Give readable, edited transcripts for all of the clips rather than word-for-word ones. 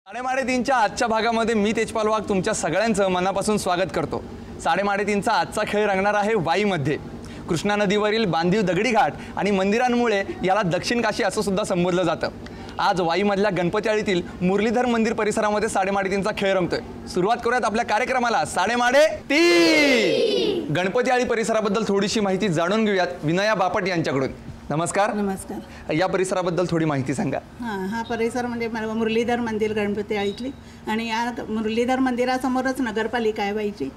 साडेमाडे तीनच्या आजच्या भागामध्ये मी तेजपाल वाघ तुमच्या सगळ्यांचं मनापासून स्वागत करतो। साडेमाडे तीनचा आजचा खेळ रंगणार आहे वाईमध्ये। कृष्णा नदीवरील बांधीव दगडी घाट आणि मंदिरांमुळे याला दक्षिण काशी असं सुद्धा संबोधलं जातं। आज वाईमधल्या गणपती आळीतील मुरलीधर मंदिर परिसरामध्ये साडेमाडे तीनचा खेळ रंगतोय। सुरुवात करूयात आपल्या कार्यक्रमाला साडेमाडे तीन। गणपती आळी परिसराबद्दल थोडीशी माहिती जाणून घेऊयात विनया बापट यांच्याकडून। नमस्कार। नमस्कार। या परिसराबद्दल थोडी माहिती सांगा। हा परिसर म्हणजे मुरलीधर मंदिर गणपती आळीतली आणि या मुरलीधर मंदिरासमोरच नगरपालिका आहे बाईची।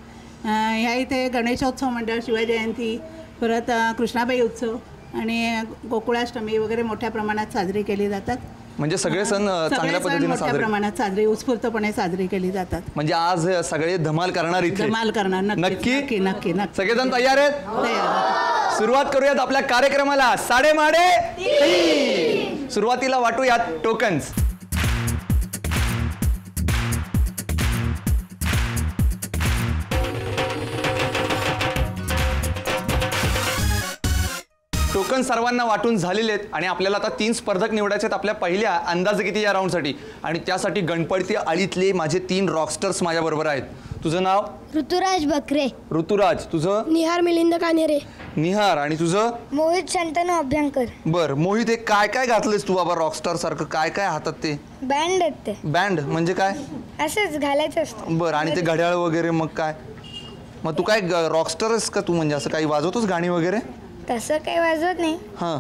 ह्या इथे गणेशोत्सव मंडळ, शिवजयंती, परत कृष्णाबाई उत्सव आणि गोकुळाष्टमी वगैरे मोठ्या प्रमाणात साजरी केली जातात। म्हणजे सगळे सण चांगल्या पद्धतीने मोठ्या प्रमाणात साजरी उत्स्फूर्तपणे साजरी केली जातात। म्हणजे आज सगळे धमाल करणार इथे। धमाल करणार नक्की नक्की नक्की। सगळेजण तयार आहेत? तयार। सुरुवात करूयात आपल्या कार्यक्रमाला साडेमाडे तीन। सुरुवातीला वाटूयात टोकन्स। टोकन सर्वांना वाटून झालेले आहेत आणि आपल्याला आता 3 स्पर्धक निवडायचे आहेत आपल्या पहिल्या अंदाज किती या राऊंडसाठी। आणि त्यासाठी गणपती आळीतले माझे 3 रॉकस्टर्स माझ्या बरोबर आहेत। तुझं नाव? ऋतुराज बकरे। ऋतुराज। तुझं? निहार मिलिंद कानेरे। निहार। आणि तुझं? मोहित शंतनू अभ्यंकर। बर मोहित, हे काय काय घातलेस तू बाबा रॉकस्टार सारखं? काय काय हातात ते? बँड आहेत ते। बँड म्हणजे काय? असंच घालायचं असतं। बर, आणि ते घड्याळ वगैरे मग काय? मग तू काय रॉकस्टारच का तू? म्हणजे असं काही वाजवतोस गाणी वगैरे? तसं काही वाजवत नाही। हां,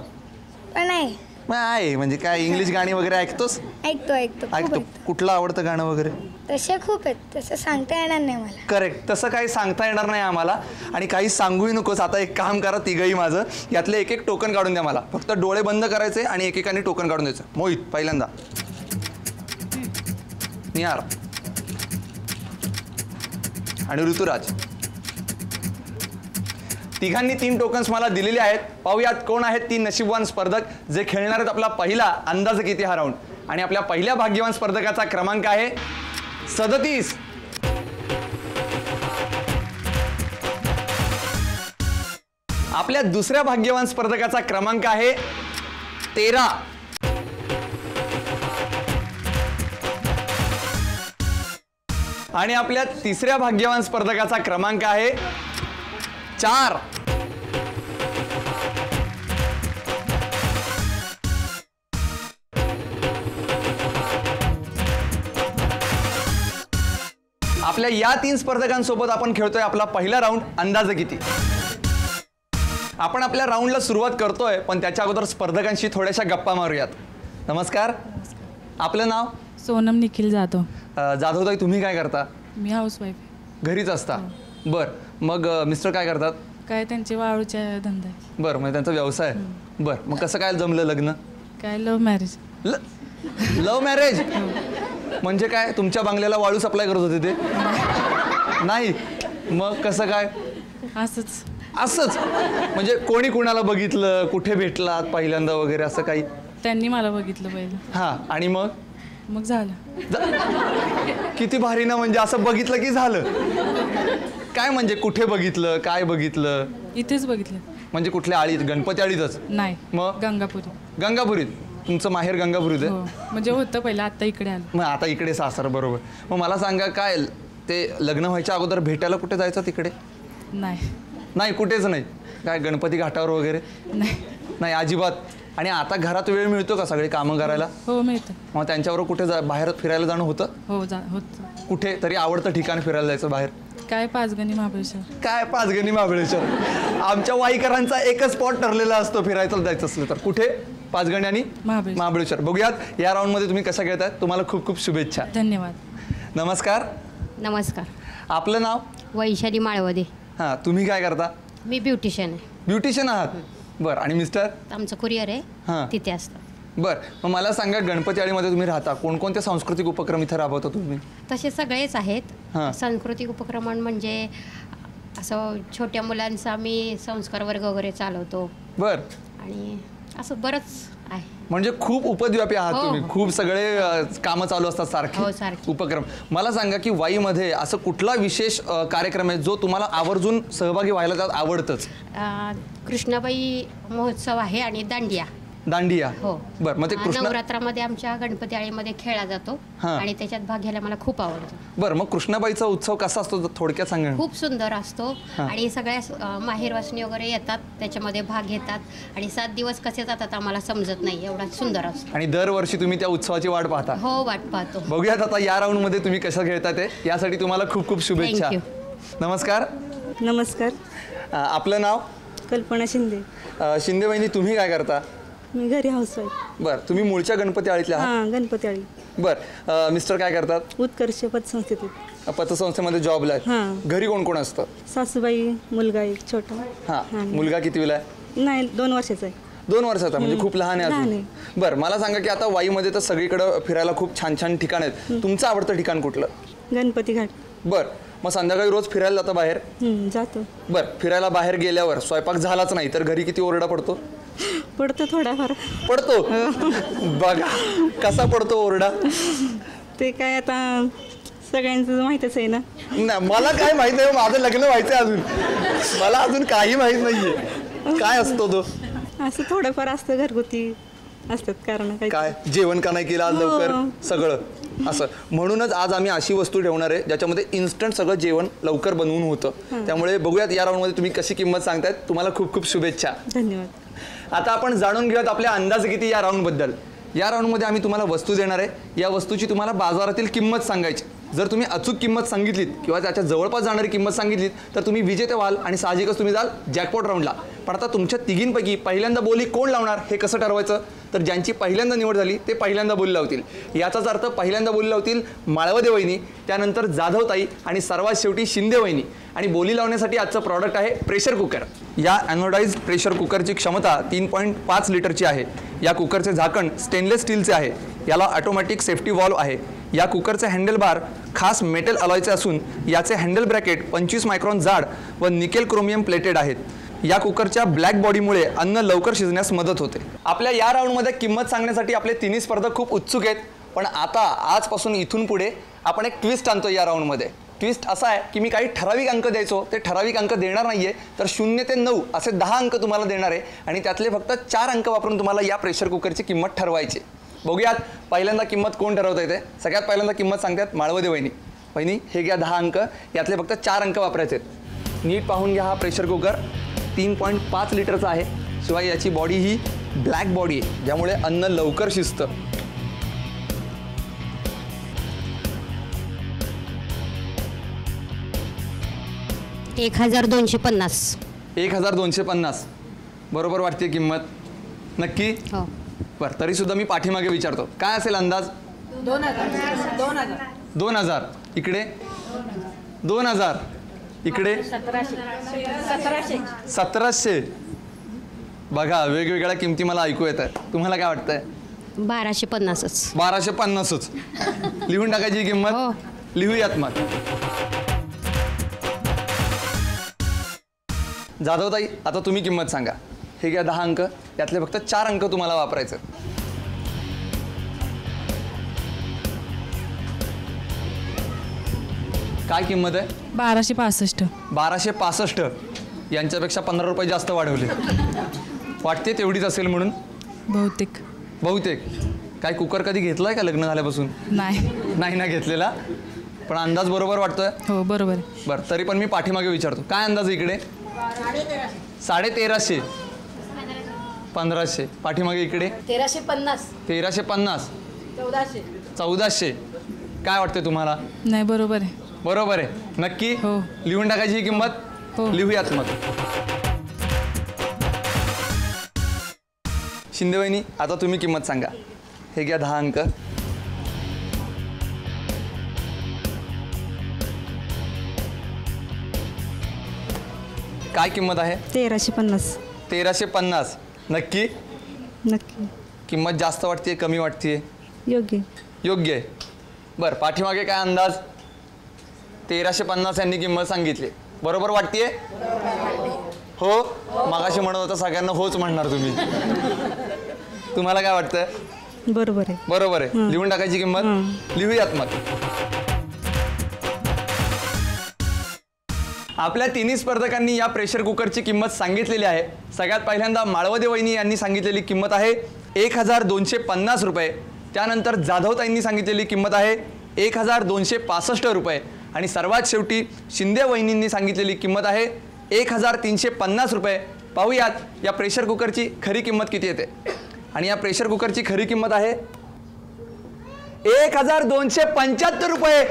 पण आहे आहे म्हणजे काय इंग्लिश गाणी वगैरे ऐकतोस? ऐकतो। कुठलं आवडतं गाणं वगैरे? तसे खूप आहेत, तसं सांगता येणार नाही मला। करेक्ट, तसं काही सांगता येणार नाही आम्हाला आणि काही सांगूही नकोस। आता एक काम करा तिघही, माझं यातले एक एक टोकन काढून द्या मला। फक्त डोळे बंद करायचे आणि एकेकाने टोकन काढून द्यायचं। मोहित पहिल्यांदा, निहार आणि ऋतुराज। तिघांनी 3 टोकन्स मला दिलेले आहेत। पाहूयात कोण आहेत 3 नशीबवान स्पर्धक जे खेळणार आहेत आपला पहिला अंदाज किती हा राऊंड। आणि आपल्या पहिल्या भाग्यवान स्पर्धकाचा क्रमांक आहे 37। आपल्या दुसऱ्या भाग्यवान स्पर्धकाचा क्रमांक आहे 13। आणि आपल्या तिसऱ्या भाग्यवान स्पर्धकाचा क्रमांक आहे 4। आपल्या या 3 स्पर्धकांसोबत आपण खेळतोय आपला पहिला राऊंड अंदाज किती। आपण आपल्या राऊंडला सुरुवात करतोय, पण त्याच्या अगोदर स्पर्धकांशी थोड्याशा गप्पा मारूयात। नमस्कार। आपलं नाव? सोनम निखिल जाधव। जाधवताई, तुम्ही काय करता? मी हाऊसवाईफ। घरीच असता? बर, मग मिस्टर काय करतात? काय त्यांचे वाळूचे धंदा आहे। बर, म्हणजे त्यांचा व्यवसाय आहे। बर, मग कसं काय जमलं लग्न? काय लव्ह मॅरेज। लव्ह मॅरेज म्हणजे काय? तुमच्या बंगल्याला वाळू सप्लाय करत होते ते? नाही, मग कसं काय? असंच म्हणजे कोणी कुणाला बघितलं, कुठे भेटलात पहिल्यांदा वगैरे असं काही? त्यांनी मला बघितलं पहिलं। हां, आणि मग झालं। किती भारी ना, म्हणजे असं बघितलं की झालं? काय म्हणजे कुठे बघितलं, काय बघितलं? इथेच बघितलं। म्हणजे कुठल्या आळीत? गणपती आळीतच? नाही, मग गंगापुरी। गंगापुरीत? तुमचं माहेर गंगापुरीत आहे? म्हणजे होतं पहिलं, आता इकडे आलं। मग आता इकडे सासर, बरोबर। मग मला सांगा, काय ते लग्न व्हायच्या अगोदर भेटायला कुठे जायचं तिकडे? नाही, कुठेच नाही? काय गणपती घाटावर वगैरे? नाही अजिबात? आणि आता घरात वेळ मिळतो का सगळे कामं करायला? हो, मिळतं। मग त्यांच्यावर कुठे बाहेर फिरायला जाणं होतं? हो, होतं। कुठे तरी आवडतं ठिकाण फिरायला जायचं बाहेर? काय पाचगणी महाबळेश्वर। काय पाचगणी महाबळेश्वर? आमच्या वाईकरांचा एकच स्पॉट ठरलेला असतो फिरायचं जायचं असलं तर। कुठे? पाचगणी आणि महाबळेश्वर। बघूयात या राऊंडमध्ये तुम्ही कसं खेळताय। तुम्हाला खूप खूप शुभेच्छा। धन्यवाद। नमस्कार। नमस्कार। आपलं नाव? वैशाली माळवदे। हां, तुम्ही काय करता? मी ब्युटिशियन आहे। ब्युटिशियन आहात? बरं, आणि मिस्टर? आमचं कुरिअर आहे, हां, तिथे असतं। बरं, मग मला सांगा, गणपती आळीमध्ये तुम्ही राहता, कोणकोणते सांस्कृतिक उपक्रम इथे राबवता तुम्ही? तसे सगळेच आहेत। हां. सांस्कृतिक उपक्रम म्हणजे असं छोट्या मुलांचा आम्ही संस्कार वर्ग वगैरे चालवतो। बरं, आणि असं बरंच आहे। म्हणजे खूप उपद्व्यापी आहात तुम्ही। खूप सगळे कामं चालू असतात सारखे उपक्रम। मला सांगा की वाईमध्ये असं कुठला विशेष कार्यक्रम आहे जो तुम्हाला आवर्जून सहभागी व्हायला त्यात आवडतंच? कृष्णाबाई महोत्सव आहे आणि दांडिया। दांडिया हो. बर, मग ते कृष्ण नवरात्रामध्ये आमच्या गणपती आळीमध्ये खेळला जातो हां. आणि त्याच्यात भाग घ्यायला मला खूप आवडतं. बर, मग कृष्णाबाईचा उत्सव कसा असतो थोडक्यात सांगा ना. खूप सुंदर असतो हां. आणि सगळ्या माहेरवासणी वगैरे येतात, त्याच्यामध्ये भाग घेतात आणि 7 दिवस कसे जातात आम्हाला समजत नाही, एवढा सुंदर असतो. आणि दरवर्षी तुम्ही त्या उत्सवाची वाट पाहता. हो, वाट पाहतो. बघूयात आता या राऊंडमध्ये तुम्ही कसं खेळता ते. यासाठी तुम्हाला खूप खूप शुभेच्छा. Thank नमस्कार. नमस्कार. आपलं नाव? कल्पना शिंदे. शिंदे वहिनी, तुम्ही काय करता? मी घरी हाऊसवाईफ. बर, तुम्ही मूळच्या गणपती आळीतल्या आहात? हां, गणपती आळी. बर, मिस्टर काय करतात? उत्कर्ष पतसंस्थेत. पतसंस्थेमध्ये जॉबला आहेत. हां. घरी कोण कोण असतं? सासूबाई, मुलगा एक छोटा. हां, मुलगा कितवीला आहे? नाही, 2 वर्षाचा आहे. 2 वर्षाचा, म्हणजे खूप लहान आहे लहान अजून. बरं, मला सांगा की आता वाईमध्ये तर सगळीकडे फिरायला खूप छान छान ठिकाण आहेत. तुमचं आवडतं ठिकाण कुठलं? गणपती घाट. बरं, मग संध्याकाळी रोज फिरायला जाता बाहेर? जातो. बरं, फिरायला बाहेर गेल्यावर स्वयंपाक झालाच नाही तर घरी किती ओरडा पडतो? पडतो थोडाफार. पडतो. बघा कसा पडतो ओरडा. ते काय आता सगळ्यांचं माहीतच आहे ना. नाही, मला काय माहित नाही, माझं लग्न व्हायचंय अजून. मला अजून काही माहित नाहीये काय असतो तो. असं थोडंफार असतं, घरगुती असतात कारण काय जेवण का नाही केलं आज लवकर, सगळं असं. म्हणूनच आज आम्ही अशी वस्तू ठेवणार आहे ज्याच्यामध्ये इन्स्टंट सगळं जेवण लवकर बनवून होतं. त्यामुळे बघूयात या राऊंडमध्ये तुम्ही कशी किंमत सांगतायत. तुम्हाला खूप खूप शुभेच्छा. धन्यवाद. आता आपण जाणून घेऊयात आपल्या अंदाज किती या राऊंडबद्दल. या राऊंडमध्ये आम्ही तुम्हाला वस्तू देणार आहे. या वस्तूची तुम्हाला बाजारातील किंमत सांगायची. जर तुम्ही अचूक किंमत सांगितलीत किंवा त्याच्या जवळपास जाणारी किंमत सांगितलीत तर तुम्ही विजेते व्हाल आणि साहजिकच तुम्ही जाल जॅकपॉट राऊंडला. पण आता तुमच्या तिघींपैकी पहिल्यांदा बोली कोण लावणार हे कसं ठरवायचं? तर ज्यांची पहिल्यांदा निवड झाली ते पहिल्यांदा बोली लावतील. याचाच अर्थ पहिल्यांदा बोली लावतील माळवदे वहिनी, त्यानंतर जाधवताई आणि सर्वात शेवटी शिंदे वहिनी. आणि बोली लावण्यासाठी आजचं प्रॉडक्ट आहे प्रेशर कुकर. या ॲनोडाइज प्रेशर कुकरची क्षमता 3.5 लिटरची आहे. या कुकरचे झाकण स्टेनलेस स्टीलचे आहे. याला ऑटोमॅटिक सेफ्टी वॉल्व आहे. या कुकरचे हँडल बार खास मेटल अलॉयचे असून याचे हँडल ब्रॅकेट 25 मायक्रॉन जाड व निकेल क्रोमियम प्लेटेड आहेत. या कुकरच्या ब्लॅक बॉडीमुळे अन्न लवकर शिजण्यास मदत होते. आपल्या या राऊंडमध्ये किंमत सांगण्यासाठी आपले तिन्ही स्पर्धक खूप उत्सुक आहेत. पण आता आजपासून इथून पुढे आपण एक ट्विस्ट आणतो या राऊंडमध्ये. ट्विस्ट असा आहे की मी काही ठराविक अंक द्यायचो, ते ठराविक अंक देणार नाहीये, तर 0 ते 9 असे 10 अंक तुम्हाला देणार आहे आणि त्यातले फक्त 4 अंक वापरून तुम्हाला या प्रेशर कुकरची किंमत ठरवायची. बघूयात पहिल्यांदा किंमत कोण ठरवता येते. सगळ्यात पहिल्यांदा किंमत सांगतात माळवदे वहिनी. वहिनी, हे घ्या 10 अंक, यातले फक्त 4 अंक वापरायचे आहेत. नीट पाहून घ्या. हा प्रेशर कुकर 3.5 लिटरचा आहे. शिवाय याची बॉडी ही ब्लॅक बॉडी आहे ज्यामुळे अन्न लवकर शिजतं. $1250. 1250 बरोबर वाटते किंमत? नक्की? हो. बरं, तरी सुद्धा मी पाठीमागे विचारतो, काय असेल अंदाज? 2000. इकडे 2000. इकडे 1700. बघा, वेगवेगळ्या किमती मला ऐकू येत आहेत. तुम्हाला काय वाटतंय? 1250. 1250च लिहून टाकायची ही किंमत. हो. लिहूयात मग. जाधवताई, आता तुम्ही किंमत सांगा. हे घ्या 10 अंक, यातले फक्त 4 अंक तुम्हाला वापरायचे. काय किंमत आहे? 1265. 1265. यांच्यापेक्षा 15 रुपये जास्त वाढवले. वाटते तेवढीच असेल म्हणून? बहुतेक. काय कुकर कधी घेतलाय का लग्न झाल्यापासून? नाही ना घेतलेला, पण अंदाज बरोबर वाटतोय? हो, बरोबर. बरं, तरी पण मी पाठीमागे विचारतो, काय अंदाज इकडे? 1350. 1500. पाठीमागे इकडे 1350. 1400. काय वाटते तुम्हाला? नाही, बरोबर आहे. बरोबर आहे. नक्की? हो. लिहून टाकायची ही किंमत? हो. लिहूयात मग. शिंदे वहिनी, आता तुम्ही किंमत सांगा. हे घ्या 10 अंक. काय किंमत आहे? 1350. 1350. नक्की? नक्की. किंमत जास्त वाटते, कमी वाटते? योग्य आहे. बरं, पाठीमागे काय अंदाज? 1350 यांनी किंमत सांगितली. बरोबर वाटतेय? हो. मागाशी म्हणत होता सगळ्यांना होच म्हणणार तुम्ही. तुम्हाला काय वाटतं? बरोबर आहे. बरोबर आहे. लिहून टाकायची किंमत? लिहूयात मग. आपल्या तिन्ही स्पर्धकांनी या प्रेशर कुकरची किंमत सांगितलेली आहे. सगळ्यात पहिल्यांदा माळवदे वहिनी यांनी सांगितलेली किंमत आहे 1250 रुपये. त्यानंतर जाधवताईंनी सांगितलेली किंमत आहे 1265 रुपये. आणि सर्वात शेवटी शिंदे वहिनींनी सांगितलेली किंमत आहे 1350 रुपये. पाहूयात या प्रेशर कुकरची खरी किंमत किती येते. आणि या प्रेशर कुकरची खरी किंमत आहे 1275 रुपये.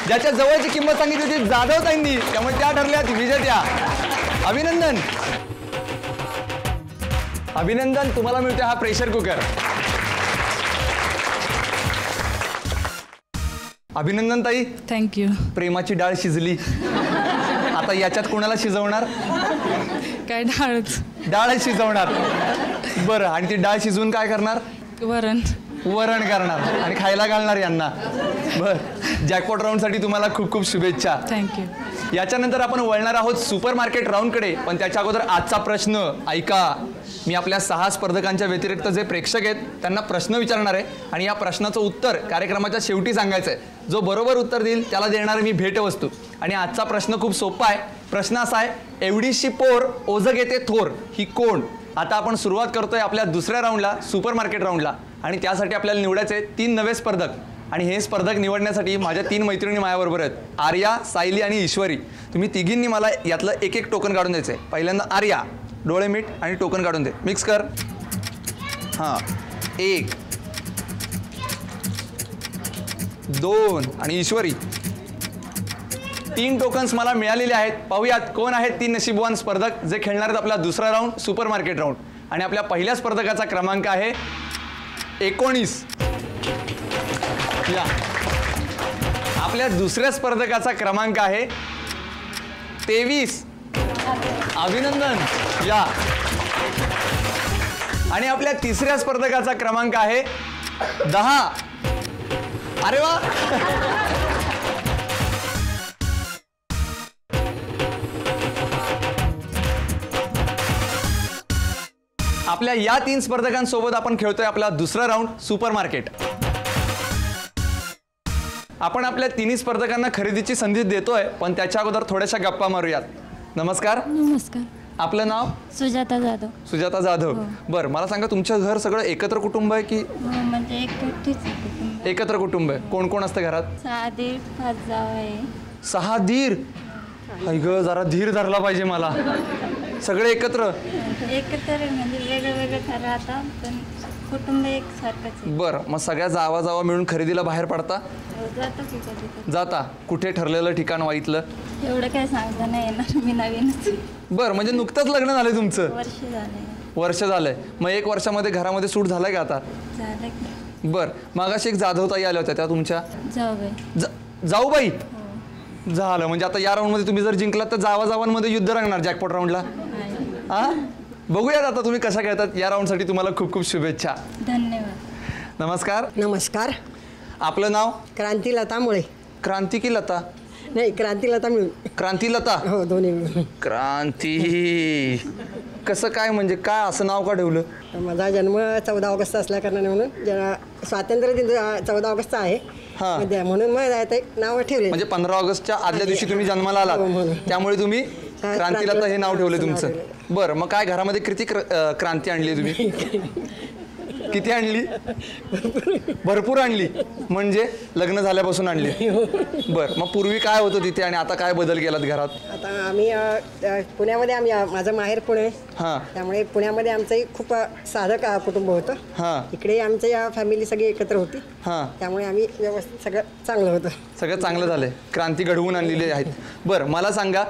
ज्याच्या जवळची किंमत सांगितली होती जाधवताईंनी, त्यामुळे त्या ठरल्यात विजेत्या. अभिनंदन अभिनंदन, तुम्हाला मिळते हा प्रेशर कुकर. अभिनंदन ताई. थँक्यू. प्रेमाची डाळ शिजली. आता याच्यात कोणाला शिजवणार? काय डाळच. डाळ शिजवणार. बरं, आणि ती डाळ शिजवून काय करणार? वरण. वरण करणार आणि खायला घालणार यांना. बरं, जॅकपॉट राऊंडसाठी तुम्हाला खूप खूप शुभेच्छा. थँक्यू. याच्यानंतर आपण वळणार आहोत सुपर मार्केट राऊंडकडे. पण त्याच्या अगोदर आजचा प्रश्न ऐका. मी आपल्या 6 स्पर्धकांच्या व्यतिरिक्त जे प्रेक्षक आहेत त्यांना प्रश्न विचारणार आहे आणि या प्रश्नाचं उत्तर कार्यक्रमाच्या शेवटी सांगायचं आहे. जो बरोबर उत्तर देईल त्याला देणार मी भेटवस्तू. आणि आजचा प्रश्न खूप सोपा आहे. प्रश्न असा आहे, एवढीशी पोर ओझं घेते थोर ही कोण? आता आपण सुरुवात करतोय आपल्या दुसऱ्या राऊंडला, सुपर मार्केट राऊंडला. आणि त्यासाठी आपल्याला निवडायचे 3 नवे स्पर्धक. आणि हे स्पर्धक निवडण्यासाठी माझ्या 3 मैत्रिणी माझ्याबरोबर आहेत, आर्या, सायली आणि ईश्वरी. तुम्ही तिघींनी मला यातलं एक एक टोकन काढून द्यायचं आहे. पहिल्यांदा आर्या, डोळे मीठ आणि टोकन काढून दे. मिक्स कर. हां, 1 2 आणि ईश्वरी 3 टोकन्स मला मिळालेले आहेत. पाहूयात कोण आहेत 3 नशीबवान स्पर्धक जे खेळणार आहेत आपला दुसरा राऊंड, सुपर मार्केट राऊंड. आणि आपल्या पहिल्या स्पर्धकाचा क्रमांक आहे 19. या. आपल्या दुसऱ्या स्पर्धकाचा क्रमांक आहे 23. अभिनंदन. या. आणि आपल्या तिसऱ्या स्पर्धकाचा क्रमांक आहे 10. अरे वा. आपल्या या 3 स्पर्धकांसोबत आपण खेळतोय आपला दुसरा राऊंड, सुपर मार्केट. आपण आपल्या 3 स्पर्धकांना खरेदीची संधी देतोय, पण त्याच्या अगोदर थोड्याशा गप्पा मारूयात. नमस्कार. नमस्कार. आपलं नाव? सुजाता जाधव. सुजाता जाधव. बरं, मला सांगा तुमचं घर सगळं एकत्र कुटुंब आहे की? म्हणजे एकटीच कुटुंब. एकत्र कुटुंब आहे. कोण कोण असतं घरात? 6 दीर 5 जाव आहे. 6 धीर. ग जरा धीर धरला पाहिजे मला. सगळे एकत्र म्हणजे वेगळं वेगळं राहतात, पण कुटुंब एकसारखंच आहे. बरं, मग सगळ्या जावा मिळून खरेदीला बाहेर पडता? जातो की कधी. जाता. कुठे ठरलेलं ठिकाण वाईतलं? एवढं काय सांगता नाही येणार, मी नवीनच. बरं, म्हणजे नुकतंच लग्न झालंय तुमचं? वर्ष झालंय. मग 1 वर्षामध्ये घरामध्ये सूट झालाय का आता? झालं की. बरं, मागाशी एक जाधवताई आल्या होत्या, त्या तुमच्या जाऊबाई? झालं, म्हणजे आता या राऊंडमध्ये तुम्ही जर जिंकलात तर जावांमध्ये युद्ध रंगणार जॅकपॉट राऊंडला. हा, बघूयात आता तुम्ही कशा खेळतात. या राऊंडसाठी तुम्हाला खूप खूप शुभेच्छा. धन्यवाद. नमस्कार. नमस्कार. आपलं नाव? क्रांतीलता मुळे. क्रांती की लता? नाही, क्रांतीलता मिळून. क्रांतीलता? हो, दोन्ही मिळून. क्रांती कसं काय, म्हणजे काय असं नाव का ठेवलं? माझा जन्म 14 ऑगस्ट असल्याकारणाने म्हणून स्वातंत्र्य दिन 14 ऑगस्टचा आहे. म्हणून मग ते नाव ठेवले. म्हणजे 15 ऑगस्टच्या आदल्या दिवशी तुम्ही जन्माला आलात, त्यामुळे तुम्ही क्रांतीलता हे नाव ठेवलं तुमचं. बरं, मग काय घरामध्ये किती क्रांती आणली तुम्ही? किती आणली? भरपूर आणली. म्हणजे लग्न झाल्यापासून आणली. बरं, मग पूर्वी काय होतं तिथे आणि आता काय बदल केलात घरात? आता आम्ही पुण्यामध्ये, माझं माहेर पुणे, त्यामुळे पुण्यामध्ये आमचंही खूप साधं कुटुंब होतं. इकडे आमच्या या फॅमिली सगळी एकत्र होती, त्यामुळे आम्ही व्यवस्थित सगळं चांगलं होतं. सगळं चांगलं झालंय. क्रांती घडवून आणलेली आहेत. बरं, मला सांगा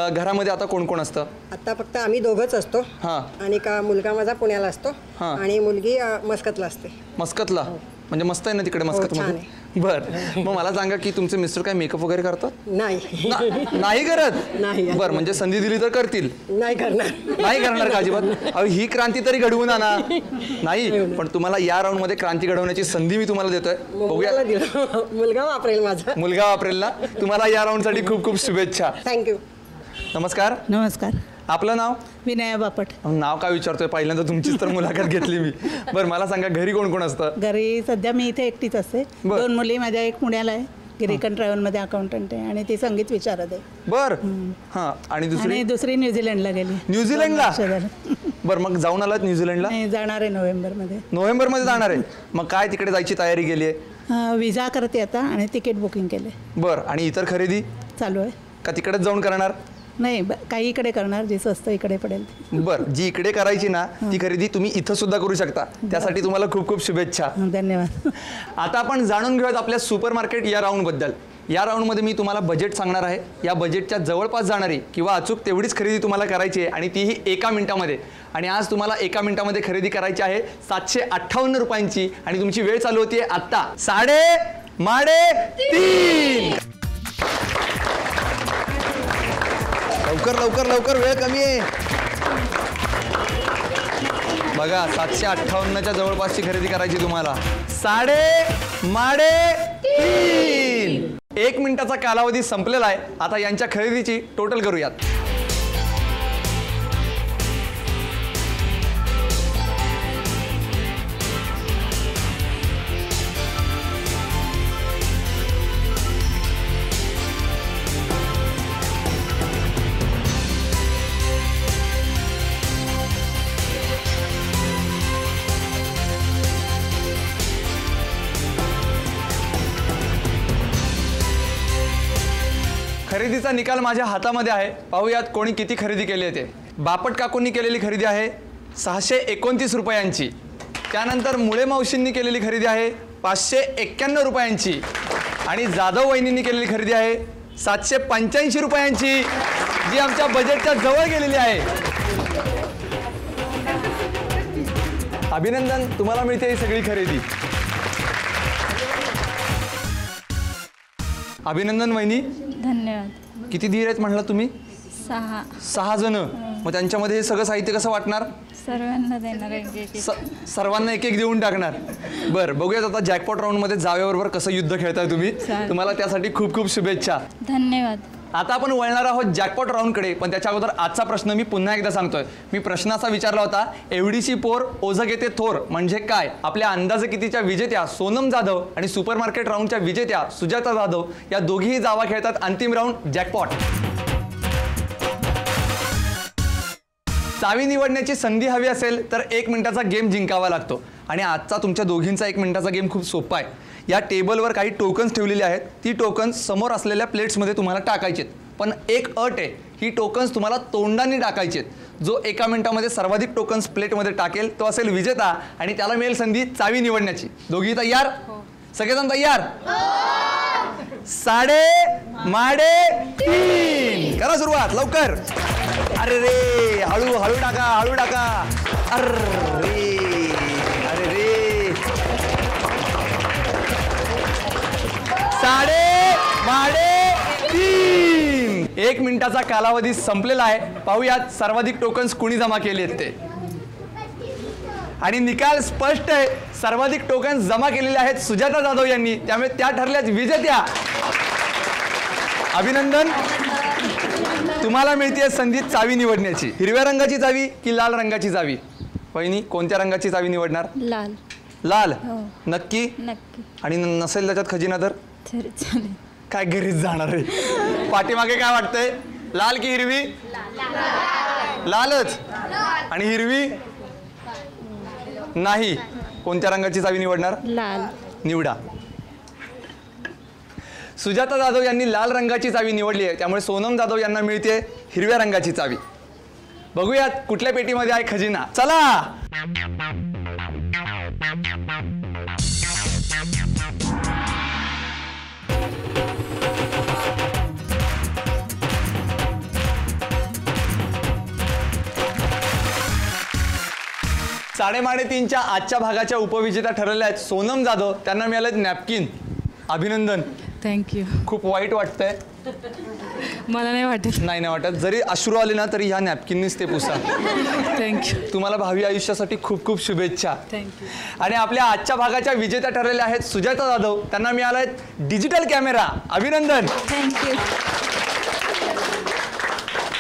घरामध्ये आता कोण कोण असतं? आता फक्त आम्ही दोघंच असतो. आणि मुलगा माझा पुण्याला असतो आणि मुलगी मस्कतला असते. मस्कतला? म्हणजे मस्त आहे ना तिकडे मस्कतमध्ये. बरं, मग मला सांगा की तुमचे मिस्टर काय मेकअप वगैरे करतात? नाही करत? नाही. बरं, म्हणजे संधी दिली तर करतील? नाही करणार का अजिबात? अहो, ही क्रांती तरी घडवून आणा. नाही, पण तुम्हाला या राऊंड मध्ये क्रांती घडवण्याची संधी मी तुम्हाला देतोय. बघूया. मुलगा वापरेल माझा. मुलगा वापरेल ना? तुम्हाला या राऊंड साठी खूप खूप शुभेच्छा. थँक्यू. नमस्कार. नमस्कार. आपलं नाव? विनया बापट. नाव काय विचारतोय, पहिल्यांदा तुमचीच तर मुलाखत घेतली मी. बरं, मला सांगा घरी कोण कोण असतं? घरी सध्या मी इथे एकटीच असते. 2 मुली माझ्या, एक पुण्याला आहे गिरिकन ट्रॅव्हलमध्ये अकाउंटंट आहे आणि ती संगीत विशारद आहे. बर हां. आणि दुसरी न्यूझीलंडला गेली. न्यूझीलंडला? 2 वर्ष झालं. बरं, मग जाऊन आलात न्यूझीलंडला? नाही, जाणार आहे नोव्हेंबरमध्ये. नोव्हेंबरमध्ये जाणार आहे. मग काय तिकडे जायची तयारी केली आहे? विजा करते आता आणि तिकीट बुकिंग केले. बरं, आणि इतर खरेदी चालू आहे. का तिकडेच जाऊन करणार? नाही, काही इकडे करणार, जी स्वस्त इकडे पडेल. बरं, जी इकडे करायची ना ती खरेदी तुम्ही इथं सुद्धा करू शकता. त्यासाठी तुम्हाला खूप खूप शुभेच्छा. धन्यवाद. आता आपण जाणून घेऊयात आपल्या सुपर मार्केट या राऊंडबद्दल. या राऊंडमध्ये मी तुम्हाला बजेट सांगणार आहे. या बजेटच्या जवळपास जाणारी किंवा अचूक तेवढीच खरेदी तुम्हाला करायची आहे आणि तीही एका मिनिटामध्ये. आणि आज तुम्हाला एका मिनिटामध्ये खरेदी करायची आहे 758 रुपयांची आणि तुमची वेळ चालू होती आत्ता 3:30. लवकर लवकर लवकर, वेळ कमी आहे. बघा, 758च्या जवळपासची खरेदी करायची तुम्हाला. 3:30. 1 मिनिटाचा कालावधी संपलेला आहे. आता यांच्या खरेदीची टोटल करूयात. खरेदीचा निकाल माझ्या हातामध्ये आहे. पाहूयात कोणी किती खरेदी केली आहे ते. बापट काकूंनी केलेली खरेदी आहे 629 रुपयांची. त्यानंतर मुळे मावशींनी केलेली खरेदी आहे 591 रुपयांची. आणि जाधव वहिनींनी केलेली खरेदी आहे 785 रुपयांची, जी आमच्या बजेटच्या जवळ गेलेली आहे. अभिनंदन, तुम्हाला मिळते ही सगळी खरेदी. अभिनंदन वहिनी. धन्यवाद. किती धीर आहेत म्हणला तुम्ही? 6 जण. मग त्यांच्यामध्ये हे सगळं साहित्य कसं वाटणार? सर्वांना देणार आहे. सर्वांना एक एक देऊन टाकणार. बरं, बघूयात आता जॅकपॉट राऊंडमध्ये जावेबरोबर कसं युद्ध खेळताय तुम्ही. तुम्हाला त्यासाठी खूप खूप शुभेच्छा. धन्यवाद. आता आपण वळणार आहोत जॅकपॉट राऊंडकडे, पण त्याच्या अगोदर आजचा प्रश्न मी पुन्हा एकदा सांगतोय. मी प्रश्न असा विचारला होता, एवढीशी पोर ओझं घेते थोर म्हणजे काय? आपल्या अंदाजे कितीच्या विजेत्या सोनम जाधव आणि सुपर मार्केट राऊंडच्या विजेत्या सुजाता जाधव या दोघीही जावा खेळतात अंतिम राऊंड जॅकपॉट. चावी निवडण्याची संधी हवी असेल तर 1 मिनिटाचा गेम जिंकावा लागतो. आणि आजचा तुमच्या दोघींचा 1 मिनिटाचा गेम खूप सोपा आहे. या टेबलवर काही टोकन्स ठेवलेली आहेत. ती टोकन्स समोर असलेल्या प्लेट्समध्ये तुम्हाला टाकायची आहेत. पण एक अट आहे, ही टोकन्स तुम्हाला तोंडाने टाकायची आहेत. जो 1 मिनिटामध्ये सर्वाधिक टोकन्स प्लेटमध्ये टाकेल तो असेल विजेता आणि त्याला मिळेल संधी चावी निवडण्याची. दोघी तयार? सगळेजण तयार? 3:30. करा सुरुवात लवकर. अरे रे, हळू हळू टाका, हळू टाका. अरे अरे रे. 3:30. 1 मिनिटाचा कालावधी संपलेला आहे. पाहूयात सर्वाधिक टोकन्स कुणी जमा केले आहेत ते. आणि निकाल स्पष्ट आहे. सर्वाधिक टोकन्स जमा केलेले आहेत सुजाता जाधव यांनी, त्यामुळे त्या ठरल्याच विजेत्या. अभिनंदन, तुम्हाला मिळते संधी चावी निवडण्याची. हिरव्या रंगाची चावी की लाल रंगाची चावी? वहिनी, कोणत्या रंगाची चावी निवडणार? लाल. लाल? हो. नक्की? नक्की. आणि नसेल त्याच्यात खजिना तर चालेल. काय घरीच जाणार आहे? पाठीमागे काय वाटतंय, लाल की हिरवी? लालच. आणि हिरवी नाही. कोणत्या रंगाची चावी निवडणार? लाल. निवडा. सुजाता जाधव यांनी लाल रंगाची चावी निवडली आहे, त्यामुळे सोनम जाधव यांना मिळते हिरव्या रंगाची चावी. बघूयात कुठल्या पेटीमध्ये आहे खजिना. चला. साडेमाडेतीनच्या आजच्या भागाच्या उपविजेत्या ठरलेल्या आहेत सोनम जाधव. त्यांना मिळालेत नॅपकिन. अभिनंदन. थँक्यू. खूप वाईट वाटतंय? मला नाही वाटत. नाही वाटत. जरी अश्रू आले ना तरी ह्या नॅपकिननीच ते पुसा. थँक्यू. तुम्हाला भावी आयुष्यासाठी खूप खूप शुभेच्छा. थँक्यू. आणि आपल्या आजच्या भागाच्या विजेत्या ठरलेल्या आहेत सुजाता जाधव. त्यांना मिळाला आहे डिजिटल कॅमेरा. अभिनंदन. थँक्यू.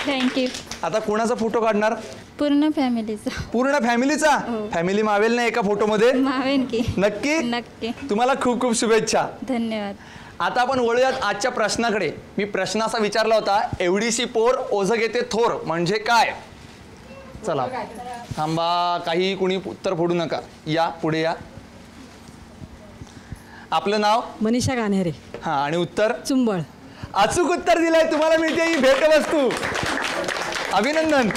थँक्यू. आता कोणाचा फोटो काढणार? पूर्ण फॅमिलीचा. पूर्ण फॅमिलीचा? फॅमिली मावेल ना एका फोटोमध्ये? मावेन की. नक्की? नक्की. तुम्हाला खूप खूप शुभेच्छा. धन्यवाद. आता आपण वळूयात आजच्या प्रश्नाकडे. मी प्रश्न असा विचारला होता, एवढीशी पोर ओझं घेते थोर म्हणजे काय? चला थांबा, काही कुणी उत्तर फोडू नका. या पुढे या. आपलं नाव? मनीषा गाणेरे. हा, आणि उत्तर? चुंबळ. अचूक उत्तर दिलंय. तुम्हाला मिळते ही भेटवस्तू. अभिनंदन.